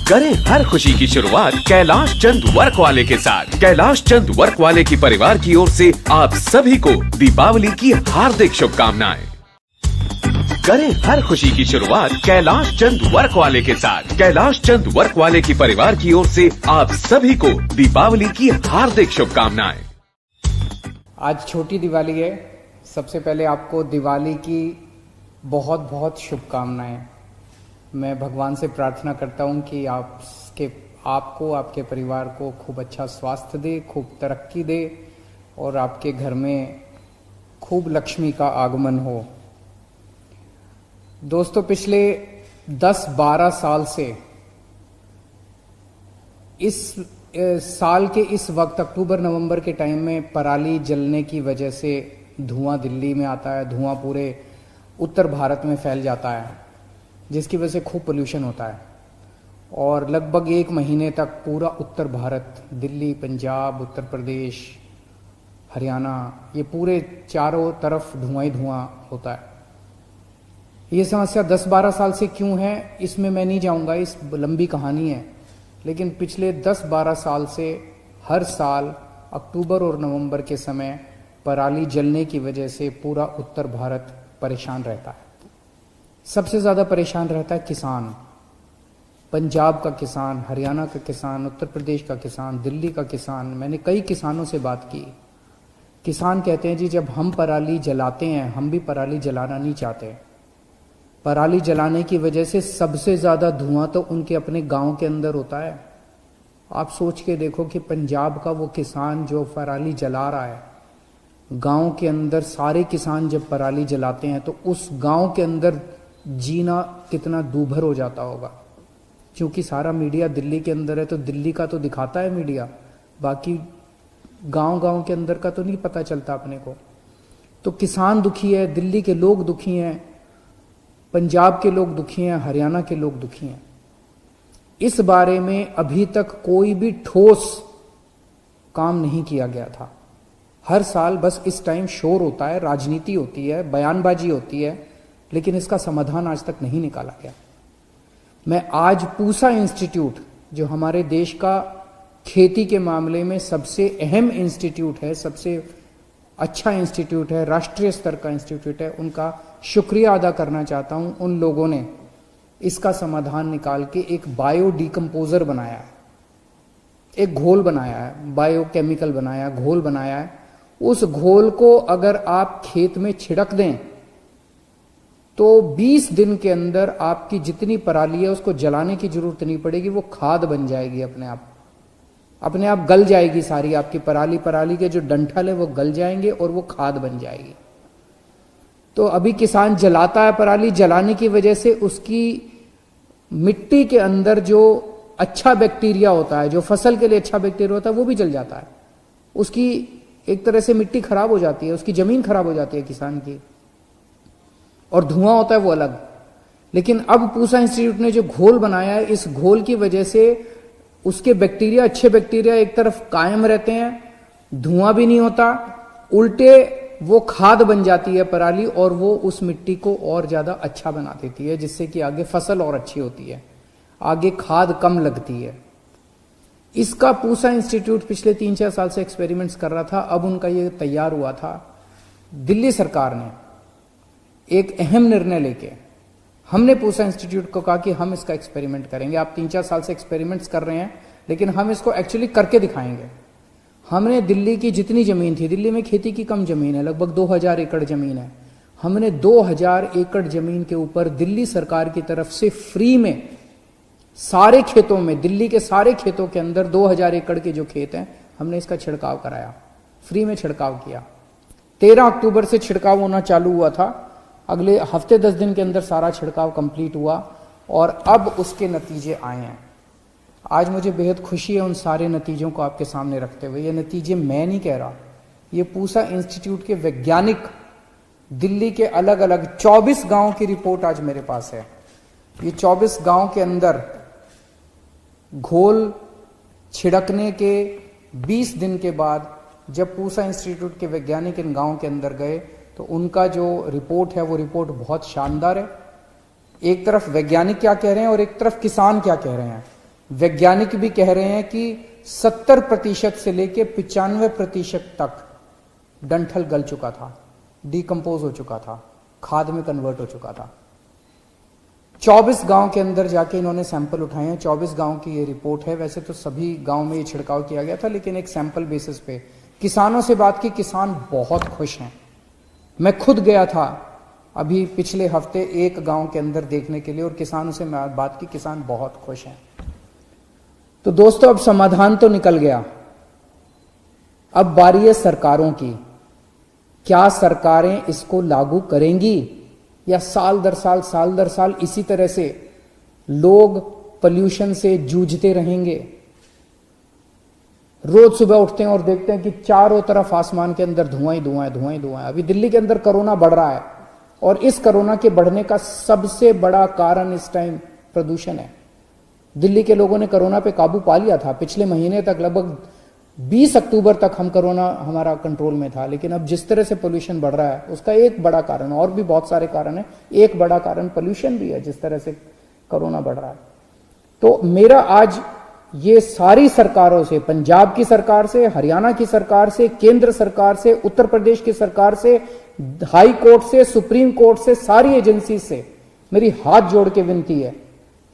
करें हर खुशी की शुरुआत कैलाश चंद वर्क वाले के साथ। कैलाश चंद वर्क वाले की परिवार की ओर से आप सभी को दीपावली की हार्दिक शुभकामनाएं। करें हर खुशी की शुरुआत कैलाश चंद वर्क वाले के साथ। कैलाश चंद वर्क वाले की परिवार की ओर से आप सभी को दीपावली की हार्दिक शुभकामनाएं। आज छोटी दिवाली है। सबसे पहले आपको दिवाली की बहुत बहुत शुभकामनाएं। मैं भगवान से प्रार्थना करता हूं कि आपको आपके परिवार को खूब अच्छा स्वास्थ्य दे, खूब तरक्की दे और आपके घर में खूब लक्ष्मी का आगमन हो। दोस्तों, पिछले 10-12 साल से इस साल के इस वक्त अक्टूबर-नवंबर के टाइम में पराली जलने की वजह से धुआं दिल्ली में आता है, धुआं पूरे उत्तर भारत में फैल जाता है, जिसकी वजह से खूब पोल्यूशन होता है और लगभग 1 महीने तक पूरा उत्तर भारत, दिल्ली, पंजाब, उत्तर प्रदेश, हरियाणा, ये पूरे चारों तरफ धुआं ही धुआं होता है। ये समस्या 10-12 साल से क्यों है इसमें मैं नहीं जाऊंगा, इस लंबी कहानी है, लेकिन पिछले 10-12 साल से हर साल अक्टूबर और नवंबर के समय पराली जलने की वजह से पूरा उत्तर भारत परेशान रहता है। सबसे ज़्यादा परेशान रहता है किसान, पंजाब का किसान, हरियाणा का किसान, उत्तर प्रदेश का किसान, दिल्ली का किसान। मैंने कई किसानों से बात की। किसान कहते हैं जी, जब हम पराली जलाते हैं, हम भी पराली जलाना नहीं चाहते। पराली जलाने की वजह से सबसे ज़्यादा धुआं तो उनके अपने गांव के अंदर होता है। आप सोच के देखो कि पंजाब का वो किसान जो पराली जला रहा है, गांव के अंदर सारे किसान जब पराली जलाते हैं तो उस गांव के अंदर जीना कितना दूभर हो जाता होगा। क्योंकि सारा मीडिया दिल्ली के अंदर है तो दिल्ली का तो दिखाता है मीडिया, बाकी गांव-गांव के अंदर का तो नहीं पता चलता अपने को। तो किसान दुखी है, दिल्ली के लोग दुखी हैं, पंजाब के लोग दुखी हैं, हरियाणा के लोग दुखी हैं। इस बारे में अभी तक कोई भी ठोस काम नहीं किया गया था। हर साल बस इस टाइम शोर होता है, राजनीति होती है, बयानबाजी होती है, लेकिन इसका समाधान आज तक नहीं निकाला गया। मैं आज पूसा इंस्टीट्यूट, जो हमारे देश का खेती के मामले में सबसे अहम इंस्टीट्यूट है, सबसे अच्छा इंस्टीट्यूट है, राष्ट्रीय स्तर का इंस्टीट्यूट है, उनका शुक्रिया अदा करना चाहता हूं। उन लोगों ने इसका समाधान निकाल के एक बायो डिकम्पोजर बनाया है, एक घोल बनाया है, बायोकेमिकल बनाया, घोल बनाया है। उस घोल को अगर आप खेत में छिड़क दें तो 20 दिन के अंदर आपकी जितनी पराली है उसको जलाने की जरूरत नहीं पड़ेगी, वो खाद बन जाएगी। अपने आप गल जाएगी सारी आपकी पराली के जो डंठल है वो गल जाएंगे और वो खाद बन जाएगी। तो अभी किसान जलाता है पराली, जलाने की वजह से उसकी मिट्टी के अंदर जो अच्छा बैक्टीरिया होता है, जो फसल के लिए अच्छा बैक्टीरिया होता है, वो भी जल जाता है। उसकी एक तरह से मिट्टी खराब हो जाती है, उसकी जमीन खराब हो जाती है किसान की, और धुआं होता है वो अलग। लेकिन अब पूसा इंस्टीट्यूट ने जो घोल बनाया है, इस घोल की वजह से उसके बैक्टीरिया, अच्छे बैक्टीरिया एक तरफ कायम रहते हैं, धुआं भी नहीं होता, उल्टे वो खाद बन जाती है पराली और वो उस मिट्टी को और ज्यादा अच्छा बना देती है, जिससे कि आगे फसल और अच्छी होती है, आगे खाद कम लगती है। इसका पूसा इंस्टीट्यूट पिछले 3-4 साल से एक्सपेरिमेंट्स कर रहा था। अब उनका ये तैयार हुआ था। दिल्ली सरकार ने एक अहम निर्णय लेके, हमने पूसा इंस्टीट्यूट को कहा कि हम इसका एक्सपेरिमेंट करेंगे। आप 3-4 साल से एक्सपेरिमेंट्स कर रहे हैं, लेकिन हम इसको एक्चुअली करके दिखाएंगे। हमने दिल्ली की जितनी जमीन थी, दिल्ली में खेती की कम जमीन है, लगभग 2000 एकड़ जमीन है, हमने 2000 एकड़ जमीन के ऊपर दिल्ली सरकार की तरफ से फ्री में सारे खेतों में, दिल्ली के सारे खेतों के अंदर 2000 एकड़ के जो खेत हैं, हमने इसका छिड़काव कराया, फ्री में छिड़काव किया। 13 अक्टूबर से छिड़काव होना चालू हुआ था। अगले हफ्ते 10 दिन के अंदर सारा छिड़काव कंप्लीट हुआ और अब उसके नतीजे आए हैं। आज मुझे बेहद खुशी है उन सारे नतीजों को आपके सामने रखते हुए। ये नतीजे मैं नहीं कह रहा, ये पूसा इंस्टीट्यूट के वैज्ञानिक, दिल्ली के अलग अलग 24 गांव की रिपोर्ट आज मेरे पास है। ये 24 गांव के अंदर घोल छिड़कने के 20 दिन के बाद जब पूसा इंस्टीट्यूट के वैज्ञानिक इन गांव के अंदर गए तो उनका जो रिपोर्ट है वो रिपोर्ट बहुत शानदार है। एक तरफ वैज्ञानिक क्या कह रहे हैं और एक तरफ किसान क्या कह रहे हैं। वैज्ञानिक भी कह रहे हैं कि 70% से लेकर 95% तक डंठल गल चुका था, डिकम्पोज हो चुका था, खाद में कन्वर्ट हो चुका था। 24 गांव के अंदर जाके इन्होंने सैंपल उठाए हैं। 24 गांव की ये रिपोर्ट है। वैसे तो सभी गांव में ये छिड़काव किया गया था, लेकिन एक सैंपल बेसिस पे किसानों से बात की। किसान बहुत खुश हैं। मैं खुद गया था अभी पिछले हफ्ते एक गांव के अंदर देखने के लिए, और किसानों से मैं बात की, किसान बहुत खुश हैं। तो दोस्तों, अब समाधान तो निकल गया, अब बारी है सरकारों की। क्या सरकारें इसको लागू करेंगी, या साल दर साल इसी तरह से लोग पोल्यूशन से जूझते रहेंगे? रोज सुबह उठते हैं और देखते हैं कि चारों तरफ आसमान के अंदर धुआं ही धुआं। अभी दिल्ली के अंदर कोरोना बढ़ रहा है, और इस कोरोना के बढ़ने का सबसे बड़ा कारण इस टाइम प्रदूषण है। दिल्ली के लोगों ने कोरोना पे काबू पा लिया था। पिछले महीने तक लगभग 20 अक्टूबर तक हम कोरोना हमारा कंट्रोल में था, लेकिन अब जिस तरह से पोल्यूशन बढ़ रहा है उसका एक बड़ा कारण, और भी बहुत सारे कारण है, एक बड़ा कारण पोल्यूशन भी है, जिस तरह से कोरोना बढ़ रहा है। तो मेरा आज ये सारी सरकारों से, पंजाब की सरकार से, हरियाणा की सरकार से, केंद्र सरकार से, उत्तर प्रदेश की सरकार से, हाई कोर्ट से, सुप्रीम कोर्ट से, सारी एजेंसी से मेरी हाथ जोड़ के विनती है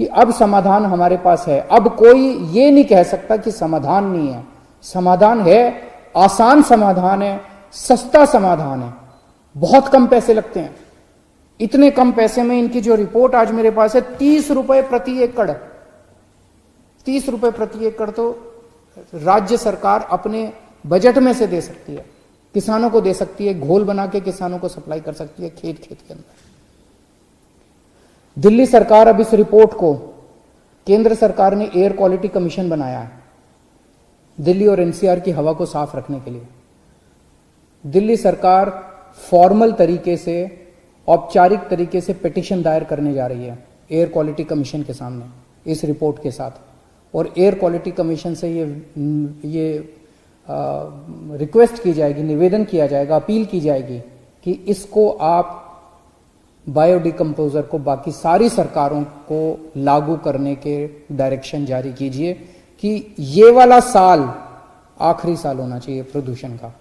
कि अब समाधान हमारे पास है। अब कोई ये नहीं कह सकता कि समाधान नहीं है। समाधान है, आसान समाधान है, सस्ता समाधान है, बहुत कम पैसे लगते हैं। इतने कम पैसे में इनकी जो रिपोर्ट आज मेरे पास है, 30 रुपए प्रति एकड़, 30 रुपए प्रति एकड़ तो राज्य सरकार अपने बजट में से दे सकती है, किसानों को दे सकती है, घोल बना के किसानों को सप्लाई कर सकती है खेत के अंदर। दिल्ली सरकार अब इस रिपोर्ट को, केंद्र सरकार ने एयर क्वालिटी कमीशन बनाया है दिल्ली और एनसीआर की हवा को साफ रखने के लिए। दिल्ली सरकार फॉर्मल तरीके से, औपचारिक तरीके से पिटीशन दायर करने जा रही है एयर क्वालिटी कमीशन के सामने इस रिपोर्ट के साथ, और एयर क्वालिटी कमीशन से ये रिक्वेस्ट की जाएगी, निवेदन किया जाएगा, अपील की जाएगी कि इसको आप बायोडिकम्पोजर को बाकी सारी सरकारों को लागू करने के डायरेक्शन जारी कीजिए कि ये वाला साल आखिरी साल होना चाहिए प्रदूषण का।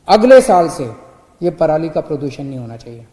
अगले साल से ये पराली का प्रदूषण नहीं होना चाहिए।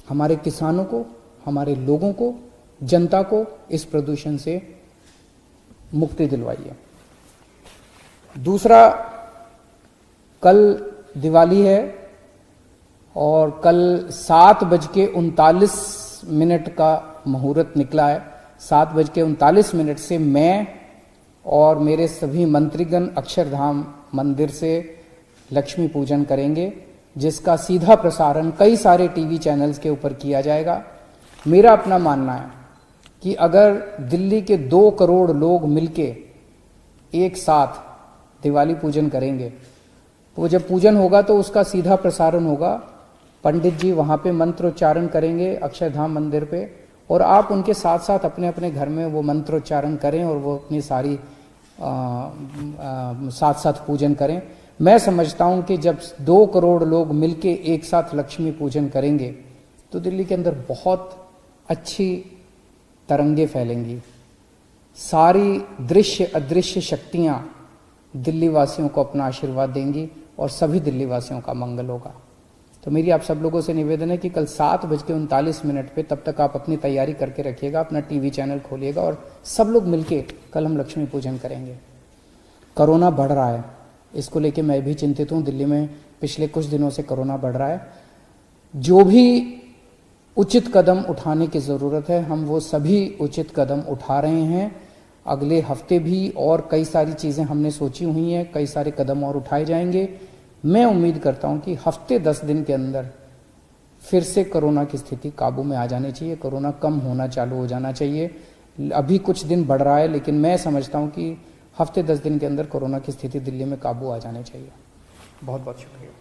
हमारे किसानों को, हमारे लोगों को, जनता को इस प्रदूषण से मुक्ति दिलवाइए। दूसरा, कल दिवाली है और कल 7:39 का मुहूर्त निकला है। 7:39 से मैं और मेरे सभी मंत्रीगण अक्षरधाम मंदिर से लक्ष्मी पूजन करेंगे, जिसका सीधा प्रसारण कई सारे टीवी चैनल्स के ऊपर किया जाएगा। मेरा अपना मानना है कि अगर दिल्ली के 2 करोड़ लोग मिलके एक साथ दिवाली पूजन करेंगे, तो जब पूजन होगा तो उसका सीधा प्रसारण होगा। पंडित जी वहाँ पे मंत्रोच्चारण करेंगे अक्षरधाम मंदिर पे, और आप उनके साथ साथ अपने अपने घर में वो मंत्रोच्चारण करें और वो अपनी सारी साथ साथ पूजन करें। मैं समझता हूँ कि जब 2 करोड़ लोग मिलके एक साथ लक्ष्मी पूजन करेंगे तो दिल्ली के अंदर बहुत अच्छी तरंगे फैलेंगी। सारी दृश्य अदृश्य शक्तियाँ दिल्ली वासियों को अपना आशीर्वाद देंगी और सभी दिल्ली वासियों का मंगल होगा। तो मेरी आप सब लोगों से निवेदन है कि कल 7:39 पे, तब तक आप अपनी तैयारी करके रखिएगा, अपना टीवी चैनल खोलिएगा और सब लोग मिलके कल हम लक्ष्मी पूजन करेंगे। कोरोना बढ़ रहा है, इसको लेके मैं भी चिंतित हूँ। दिल्ली में पिछले कुछ दिनों से कोरोना बढ़ रहा है। जो भी उचित कदम उठाने की ज़रूरत है, हम वो सभी उचित कदम उठा रहे हैं। अगले हफ्ते भी और कई सारी चीज़ें हमने सोची हुई हैं, कई सारे कदम और उठाए जाएंगे। मैं उम्मीद करता हूं कि हफ्ते 10 दिन के अंदर फिर से कोरोना की स्थिति काबू में आ जानी चाहिए, कोरोना कम होना चालू हो जाना चाहिए। अभी कुछ दिन बढ़ रहा है, लेकिन मैं समझता हूं कि हफ्ते 10 दिन के अंदर कोरोना की स्थिति दिल्ली में काबू आ जानी चाहिए। बहुत बहुत शुक्रिया।